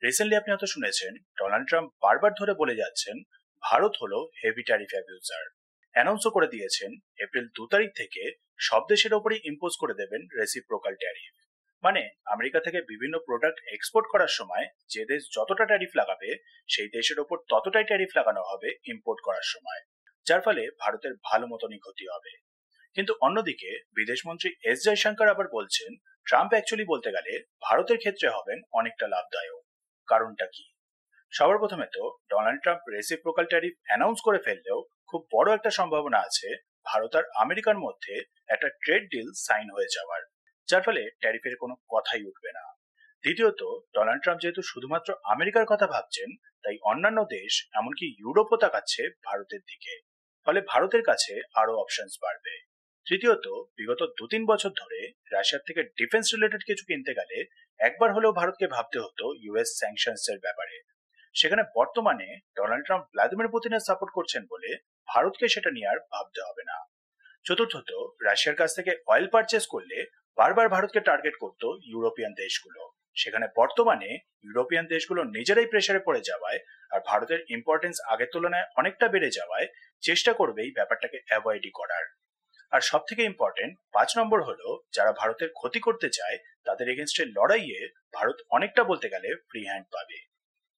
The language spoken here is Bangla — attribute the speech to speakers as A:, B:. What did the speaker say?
A: রিসেন্টলি আপনি হয়তো শুনেছেন ডোনাল্ড ট্রাম্প বারবার ধরে বলে যাচ্ছেন ভারত হলো হেভি ট্যারিফ অ্যাবিউজার। অ্যানাউন্সও করে দিয়েছেন এপ্রিল 2 তারিখ থেকে সব দেশের ওপরই ইম্পোজ করে দেবেন রেসিপ্রোকাল ট্যারিফ। মানে আমেরিকা থেকে বিভিন্ন প্রোডাক্ট এক্সপোর্ট করার সময় যে দেশ যতটা ট্যারিফ লাগাবে সেই দেশের ওপর ততটাই ট্যারিফ লাগানো হবে ইম্পোর্ট করার সময়, যার ফলে ভারতের ভালো মতনই ক্ষতি হবে। কিন্তু অন্যদিকে বিদেশমন্ত্রী এস জয়শঙ্কর আবার বলছেন ট্রাম্প অ্যাকচুয়ালি বলতে গেলে ভারতের ক্ষেত্রে হবেন অনেকটা লাভদায়ক। কারণটা কি? সবার প্রথমে তো Donald Trump reciprocal tariff announce করে ফেললেও খুব বড় একটা সম্ভাবনা আছে ভারত আর আমেরিকার মধ্যে একটা ট্রেড ডিল সাইন হয়ে যাওয়ার, যার ফলে ট্যারিফের কোনো কথাই উঠবে না। দ্বিতীয়ত, ডোনাল্ড ট্রাম্প যেহেতু শুধুমাত্র আমেরিকার কথা ভাবছেন, তাই অন্যান্য দেশ এমনকি ইউরোপও তাকাচ্ছে ভারতের দিকে, ফলে ভারতের কাছে আরো অপশনস বাড়বে। তৃতীয়ত, বিগত 2-3 বছর ধরে রাশিয়ার থেকে ডিফেন্স রিলেটেড কিছু কিনতে গেলে একবার হলেও ভারতকে ভাবতে হতো ইউএস স্যাংশনস এর ব্যাপারে। সেখানে বর্তমানে ডোনাল্ড ট্রাম্প ভ্লাদিমির পুতিনের সাপোর্ট করছেন বলে ভারতকে সেটা নিয়ে আর ভাবতে হবে না। চতুর্থত, রাশিয়ার কাছ থেকে অয়েল পারচেস করলে বারবার ভারতকে টার্গেট করতো ইউরোপিয়ান দেশগুলো। সেখানে বর্তমানে ইউরোপিয়ান দেশগুলো নিজেরাই প্রেসারে পড়ে যাওয়ায় আর ভারতের ইম্পর্টেন্স আগের তুলনায় অনেকটা বেড়ে যাওয়ায় চেষ্টা করবে এই ব্যাপারটাকে অ্যাভয়েডই করার। আর সব থেকে ইম্পর্টেন্ট 5 নম্বর হলো, যারা ভারতের ক্ষতি করতে চায় তাদের এগেনস্টে লড়াইয়ে ভারত অনেকটা বলতে গেলে ফ্রি হ্যান্ড পাবে।